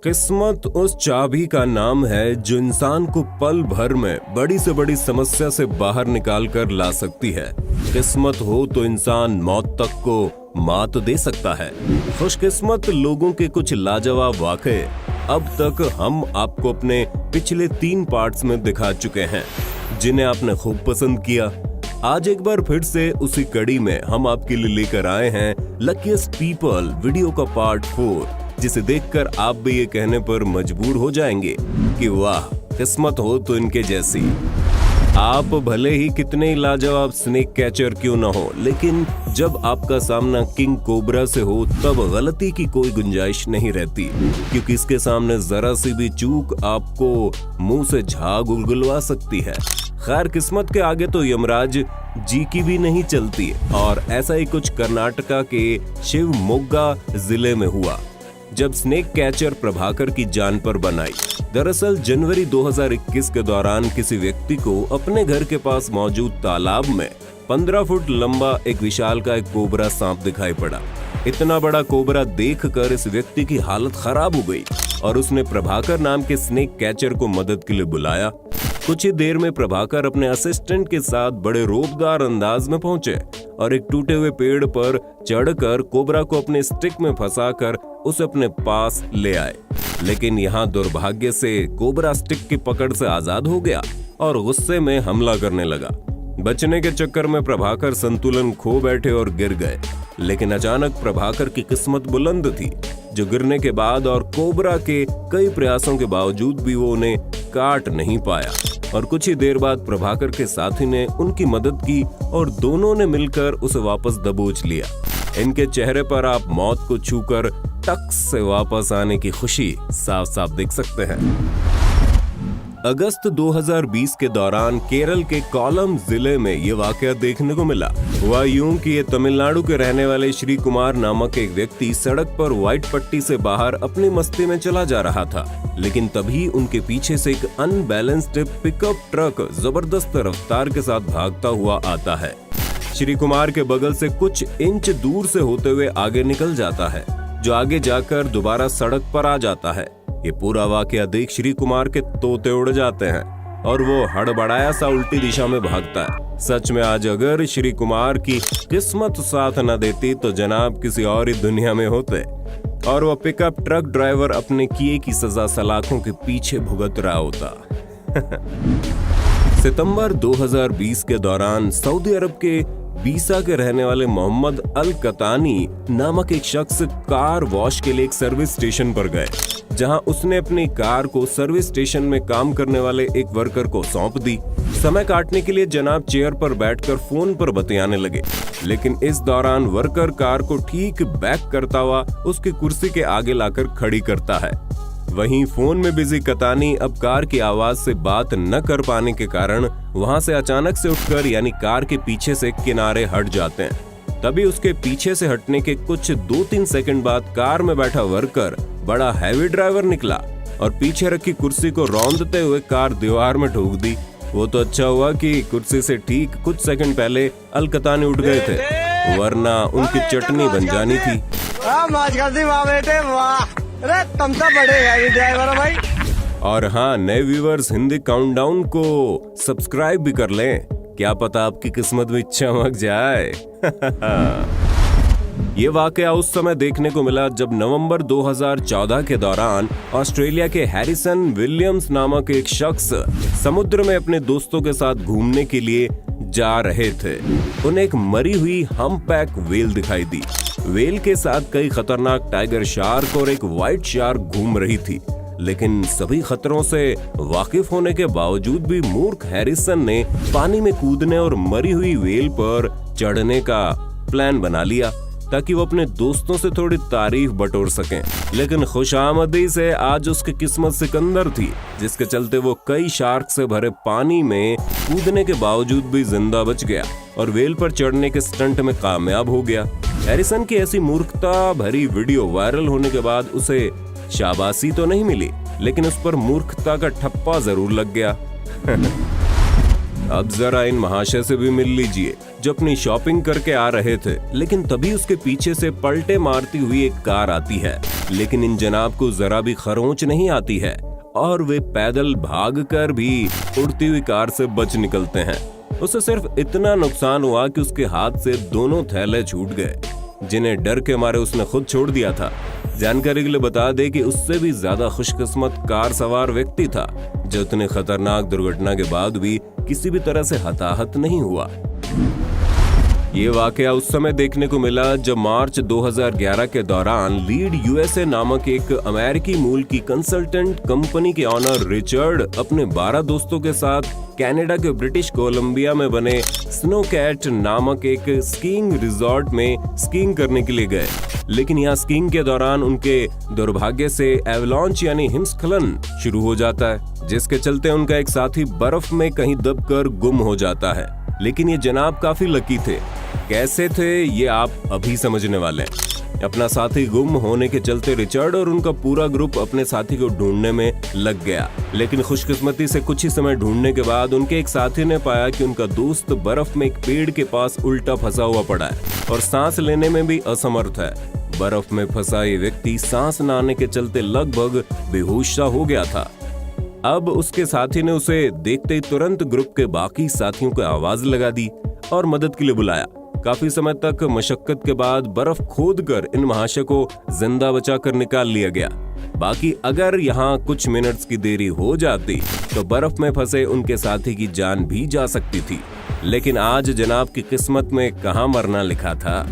किस्मत उस चाबी का नाम है जो इंसान को पल भर में बड़ी से बड़ी समस्या से बाहर निकाल कर ला सकती है। किस्मत हो तो इंसान मौत तक को मात दे सकता है। खुशकिस्मत लोगों के कुछ लाजवाब वाक़े अब तक हम आपको अपने पिछले 3 पार्ट्स में दिखा चुके हैं, जिन्हें आपने खूब पसंद किया। आज एक बार फिर से उसी कड़ी में हम आपके लिए लेकर आए हैं लकीएस्ट पीपल वीडियो का पार्ट 4, जिसे देखकर आप भी ये कहने पर मजबूर हो जाएंगे कि वाह, किस्मत हो तो इनके जैसी। आप भले ही कितने ही लाजवाब स्नेक कैचर क्यों ना हो, लेकिन जब आपका सामना किंग कोबरा से हो तब गलती की कोई गुंजाइश नहीं रहती, क्योंकि इसके सामने जरा सी भी चूक आपको मुंह से झाग उगलवा सकती है। खैर, किस्मत के आगे तो यमराज जी की भी नहीं चलती, और ऐसा ही कुछ कर्नाटका के शिवमोग्गा जिले में हुआ, जब स्नेक कैचर प्रभाकर की जान पर बनाई। दरअसल जनवरी 2021 के दौरान किसी व्यक्ति को अपने घर के पास मौजूद तालाब में 15 फुट लंबा एक विशालकाय कोबरा सांप दिखाई पड़ा। इतना बड़ा कोबरा देखकर इस व्यक्ति की हालत खराब हो गई और उसने प्रभाकर नाम के स्नेक कैचर को मदद के लिए बुलाया। कुछ ही देर में प्रभाकर अपने असिस्टेंट के साथ बड़े रौबदार अंदाज में पहुंचे और एक टूटे हुए पेड़ पर चढ़कर कोबरा को अपने स्टिक में फंसाकर उसे अपने पास ले आए। लेकिन यहाँ दुर्भाग्य से कोबरा स्टिक की पकड़ से आजाद हो गया और गुस्से में हमला करने लगा। बचने के चक्कर में प्रभाकर संतुलन खो बैठे और गिर गए। लेकिन अचानक प्रभाकर की किस्मत बुलंद थी, जो गिरने के बाद और कोबरा के कई प्रयासों के बावजूद भी वो उन्हें काट नहीं पाया। और कुछ ही देर बाद प्रभाकर के साथी ने उनकी मदद की और दोनों ने मिलकर उसे वापस दबोच लिया। इनके चेहरे पर आप मौत को छूकर टक से वापस आने की खुशी साफ साफ देख सकते हैं। अगस्त 2020 के दौरान केरल के कोल्लम जिले में ये वाकया देखने को मिला। हुआ यूं कि ये तमिलनाडु के रहने वाले श्री कुमार नामक एक व्यक्ति सड़क पर व्हाइट पट्टी से बाहर अपनी मस्ती में चला जा रहा था, लेकिन तभी उनके पीछे से एक अनबैलेंस्ड पिकअप ट्रक जबरदस्त रफ्तार के साथ भागता हुआ आता है। श्री कुमार के बगल से कुछ इंच दूर से होते हुए आगे निकल जाता है, जो आगे जाकर दोबारा सड़क पर आ जाता है। ये पूरा वाकया देख श्री कुमार के तोते उड़ जाते हैं और वो हड़बड़ाया सा उल्टी दिशा में भागता है। सच में आज अगर श्री कुमार की किस्मत साथ न देती तो जनाब किसी और ही दुनिया में होते और वो पिकअप ट्रक ड्राइवर अपने किए की सजा सलाखों के पीछे भुगत रहा होता। सितंबर 2020 के दौरान सऊदी अरब के बीसा के रहने वाले मोहम्मद अल कतानी नामक एक शख्स कार वॉश के लिए एक सर्विस स्टेशन पर गए, जहां उसने अपनी कार को सर्विस स्टेशन में काम करने वाले एक वर्कर को सौंप दी। समय काटने के लिए जनाब चेयर पर बैठकर फोन पर बतियाने लगे, लेकिन इस दौरान वर्कर कार को ठीक बैक करता हुआ उसकी कुर्सी के आगे लाकर खड़ी करता है। वहीं फोन में बिजी कतानी अब कार की आवाज से बात न कर पाने के कारण वहां से अचानक से उठकर यानी कार के पीछे से किनारे हट जाते हैं। तभी उसके पीछे से हटने के कुछ 2-3 सेकंड बाद कार में बैठा वर्कर बड़ा हैवी ड्राइवर निकला और पीछे रखी कुर्सी को रौंदते हुए कार दीवार में ठोक दी। वो तो अच्छा हुआ कि कुर्सी से ठीक कुछ सेकंड पहले अलकतानी उठ गए थे, वरना उनकी चटनी बन जानी थी। अरे तुम तो बड़े यार ड्राइवर भाई। और हाँ, नए व्यूअर्स हिंदी काउंटडाउन को सब्सक्राइब भी कर लें, क्या पता आपकी किस्मत में चमक जाए। ये वाकया उस समय देखने को मिला जब नवंबर 2014 के दौरान ऑस्ट्रेलिया के हैरिसन विलियम्स नामक एक शख्स समुद्र में अपने दोस्तों के साथ घूमने के लिए जा रहे थे। उन्हें एक मरी हुई हम्पबैक व्हेल दिखाई दी। व्हेल के साथ कई खतरनाक टाइगर शार्क और एक व्हाइट शार्क घूम रही थी, लेकिन सभी खतरों से वाकिफ होने के बावजूद भी मूर्ख हैरिसन ने पानी में कूदने और मरी हुई व्हेल पर चढ़ने का प्लान बना लिया ताकि वो अपने दोस्तों से थोड़ी तारीफ बटोर सकें। लेकिन खुशामदी से आज उसकी किस्मत सिकंदर थी, जिसके चलते वो कई शार्क से भरे पानी में कूदने के बावजूद भी जिंदा बच गया और व्हेल पर चढ़ने के स्टंट में कामयाब हो गया। हैरिसन की ऐसी मूर्खता भरी वीडियो वायरल होने के बाद उसे शाबाशी तो नहीं मिली, लेकिन उस पर मूर्खता का ठप्पा जरूर लग गया। अब जरा इन महाशय से भी मिल लीजिए जो अपनी शॉपिंग करके आ रहे थे, लेकिन तभी उसके पीछे से पलटे मारती हुई एक कार आती है। लेकिन इन जनाब को जरा भी खरोंच नहीं आती है और वे पैदल भागकर भी उड़ती हुई कार से बच निकलते हैं। उसे सिर्फ इतना नुकसान हुआ कि उसके हाथ से दोनों थैले छूट गए, जिन्हें डर के मारे उसने खुद छोड़ दिया था। जानकारी के लिए बता दे कि उससे भी ज्यादा खुशकिस्मत कार सवार व्यक्ति था जो इतने खतरनाक दुर्घटना के बाद भी किसी भी तरह से हताहत नहीं हुआ। ये वाकया उस समय देखने को मिला जब मार्च 2011 के दौरान लीड यूएसए नामक एक अमेरिकी मूल की कंसल्टेंट कंपनी के ऑनर रिचर्ड अपने 12 दोस्तों के साथ कनाडा के ब्रिटिश कोलंबिया में बने स्नोकैट नामक एक स्कीइंग रिजॉर्ट में स्कीइंग करने के लिए गए। लेकिन यहाँ स्कीइंग के दौरान उनके दुर्भाग्य से एवलांच यानी हिमस्खलन शुरू हो जाता है, जिसके चलते उनका एक साथी बर्फ में कहीं दबकर गुम हो जाता है। लेकिन ये जनाब काफी लकी थे। कैसे थे ये आप अभी समझने वाले हैं। अपना साथी गुम होने के चलते रिचर्ड और उनका पूरा ग्रुप अपने साथी को ढूंढने में लग गया। लेकिन खुशकिस्मती से कुछ ही समय ढूंढने के बाद उनके एक साथी ने पाया कि उनका दोस्त बर्फ में एक पेड़ के पास उल्टा फंसा हुआ पड़ा है और सांस लेने में भी असमर्थ है। बर्फ में फंसा ये व्यक्ति सांस न आने के चलते लगभग बेहोश सा हो गया था। अब उसके साथी ने उसे देखते ही तुरंत ग्रुप के बाकी साथियों को आवाज लगा दी और मदद के लिए बुलाया। काफी समय तक मशक्कत के बाद बर्फ खोदकर इन महाशय को जिंदा बचाकर निकाल लिया गया। बाकी अगर यहाँ कुछ मिनट्स की देरी हो जाती तो बर्फ में फंसे उनके साथी की जान भी जा सकती थी। लेकिन आज जनाब की किस्मत में कहाँ मरना लिखा था।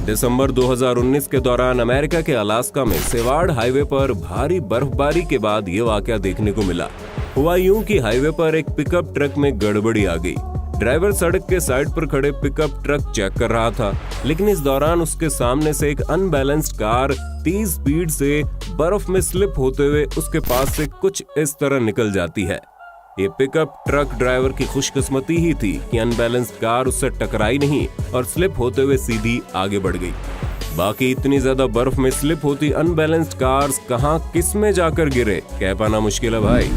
दिसंबर 2019 के दौरान अमेरिका के अलास्का में सेवार्ड हाईवे पर भारी बर्फबारी के बाद ये वाकया देखने को मिला। हुआ यूं कि हाईवे पर एक पिकअप ट्रक में गड़बड़ी आ गई। ड्राइवर सड़क के साइड पर खड़े पिकअप ट्रक चेक कर रहा था, लेकिन इस दौरान उसके सामने से एक अनबैलेंस्ड कार तेज स्पीड से बर्फ में स्लिप होते हुए उसके पास से कुछ इस तरह निकल जाती है। ये पिकअप ट्रक ड्राइवर की खुशकिस्मती ही थी कि अनबैलेंस्ड कार उससे टकराई नहीं और स्लिप होते हुए सीधी आगे बढ़ गई। बाकी इतनी ज्यादा बर्फ में स्लिप होती अनबैलेंस्ड कार्स कहां किस में जाकर गिरे, कह पाना मुश्किल है भाई।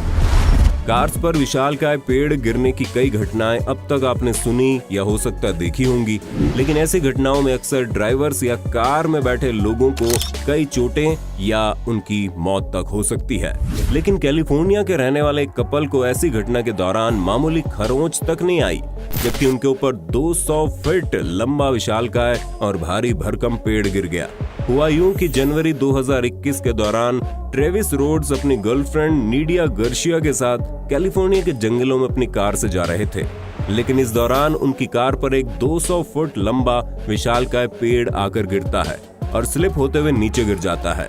कार्स पर विशालकाय पेड़ गिरने की कई घटनाएं अब तक आपने सुनी या हो सकता है देखी होंगी, लेकिन ऐसी घटनाओं में अक्सर ड्राइवर्स या कार में बैठे लोगों को कई चोटें या उनकी मौत तक हो सकती है। लेकिन कैलिफोर्निया के रहने वाले कपल को ऐसी घटना के दौरान मामूली खरोंच तक नहीं आई, जबकि उनके ऊपर 200 फीट लंबा विशालकाय और भारी भरकम पेड़ गिर गया। हुआ यूं कि जनवरी 2021 के दौरान ट्रेविस रोड्स अपनी गर्लफ्रेंड नीडिया गर्शिया के साथ कैलिफोर्निया के जंगलों में अपनी कार से जा रहे थे। लेकिन इस दौरान उनकी कार पर एक 200 फुट लंबा विशालकाय पेड़ आकर गिरता है और स्लिप होते हुए नीचे गिर जाता है।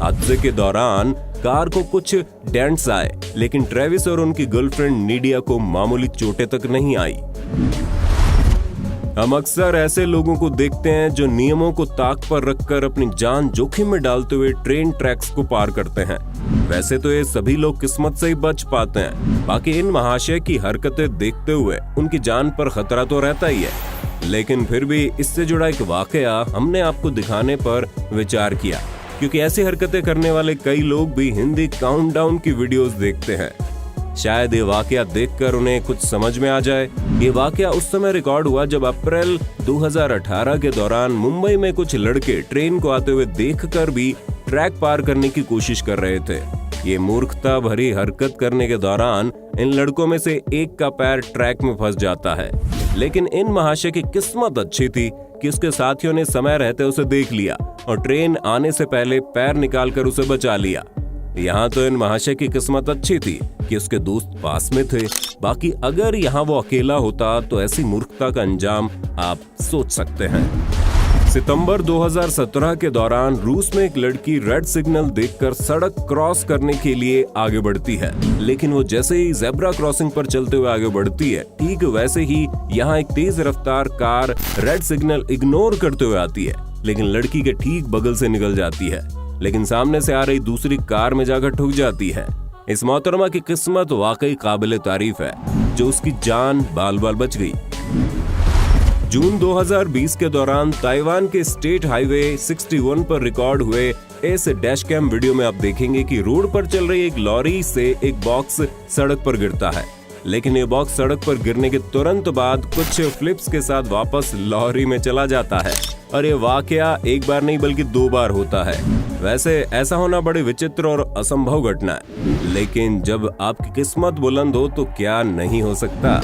हादसे के दौरान कार को कुछ डेंट्स आए, लेकिन ट्रेविस और उनकी गर्लफ्रेंड नीडिया को मामूली चोटें तक नहीं आई। हम अक्सर ऐसे लोगों को देखते हैं जो नियमों को ताक पर रखकर अपनी जान जोखिम में डालते हुए ट्रेन ट्रैक्स को पार करते हैं। वैसे तो ये सभी लोग किस्मत से ही बच पाते हैं, बाकी इन महाशय की हरकतें देखते हुए उनकी जान पर खतरा तो रहता ही है। लेकिन फिर भी इससे जुड़ा एक वाकया हमने आपको दिखाने पर विचार किया, क्योंकि ऐसी हरकतें करने वाले कई लोग भी हिंदी काउंटडाउन की वीडियोस देखते हैं। शायद ये वाकया देखकर उन्हें कुछ समझ में आ जाए। ये वाकया उस समय रिकॉर्ड हुआ जब अप्रैल 2018 के दौरान मुंबई में कुछ लड़के ट्रेन को आते हुए देखकर भी ट्रैक पार करने की कोशिश कर रहे थे। ये मूर्खता भरी हरकत करने के दौरान इन लड़कों में से एक का पैर ट्रैक में फंस जाता है। लेकिन इन महाशय की किस्मत अच्छी थी कि उसके साथियों ने समय रहते उसे देख लिया और ट्रेन आने से पहले पैर निकालकर उसे बचा लिया। यहाँ तो इन महाशय की किस्मत अच्छी थी कि उसके दोस्त पास में थे। बाकी अगर यहाँ वो अकेला होता तो ऐसी मूर्खता का अंजाम आप सोच सकते हैं। सितंबर 2017 के दौरान रूस में एक लड़की रेड सिग्नल देखकर सड़क क्रॉस करने के लिए आगे बढ़ती है, लेकिन वो जैसे ही जेब्रा क्रॉसिंग पर चलते हुए आगे बढ़ती है, ठीक वैसे ही यहाँ एक तेज रफ्तार कार रेड सिग्नल इग्नोर करते हुए आती है, लेकिन लड़की के ठीक बगल से निकल जाती है, लेकिन सामने से आ रही दूसरी कार में जाकर ठुक जाती है। इस मोहतरमा की किस्मत वाकई काबिले तारीफ है, जो उसकी जान बाल बाल बच गई। जून 2020 के दौरान ताइवान के स्टेट हाईवे 61 पर रिकॉर्ड हुए इस डैश कैम वीडियो में आप देखेंगे कि रोड पर चल रही एक लॉरी से एक बॉक्स सड़क पर गिरता है। लेकिन ये बॉक्स सड़क पर गिरने के तुरंत बाद कुछ फ्लिप्स के साथ वापस लॉरी में चला जाता है और ये वाकया एक बार नहीं बल्कि 2 बार होता है। वैसे ऐसा होना बड़ी विचित्र और असंभव घटना है, लेकिन जब आपकी किस्मत बुलंद हो तो क्या नहीं हो सकता।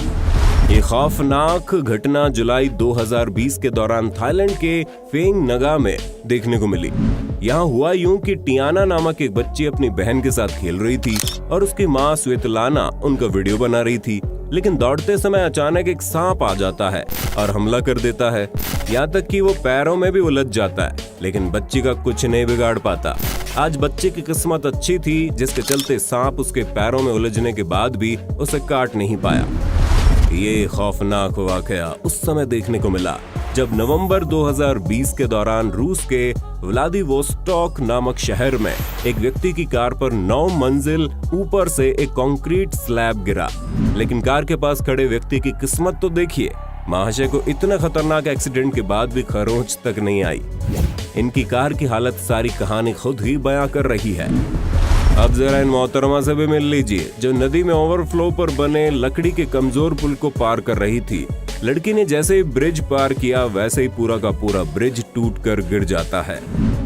ये खौफनाक घटना जुलाई 2020 के दौरान थाईलैंड के फेंग नगा में देखने को मिली। यहाँ हुआ यूं कि टियाना नामक एक बच्ची अपनी बहन के साथ खेल रही थी और उसकी माँ स्वेतलाना उनका वीडियो बना रही थी, लेकिन दौड़ते समय अचानक एक सांप आ जाता है और हमला कर देता है। यहाँ तक कि वो पैरों में भी उलझ जाता है, लेकिन बच्ची का कुछ नहीं बिगाड़ पाता। आज बच्चे की किस्मत अच्छी थी, जिसके चलते सांप उसके पैरों में उलझने के बाद भी उसे काट नहीं पाया। ये खौफनाक वाकया उस समय देखने को मिला जब नवंबर 2020 के दौरान रूस के व्लादिवोस्टॉक नामक शहर में एक व्यक्ति की कार पर 9 मंजिल ऊपर से एक कंक्रीट स्लैब गिरा। लेकिन कार के पास खड़े व्यक्ति की किस्मत तो देखिए, महाशय को इतना खतरनाक एक्सीडेंट के बाद भी खरोंच तक नहीं आई। इनकी कार की हालत सारी कहानी खुद ही बयां कर रही है। अब जरा इन मोहतरमा से भी मिल लीजिए, जो नदी में ओवरफ्लो पर बने लकड़ी के कमजोर पुल को पार कर रही थी। लड़की ने जैसे ही ब्रिज पार किया, वैसे ही पूरा का पूरा ब्रिज टूटकर गिर जाता है।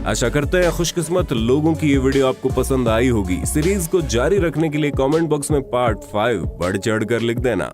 आशा करते हैं खुशकिस्मत लोगों की ये वीडियो आपको पसंद आई होगी। सीरीज को जारी रखने के लिए कमेंट बॉक्स में पार्ट 5 बढ़ चढ़ कर लिख देना।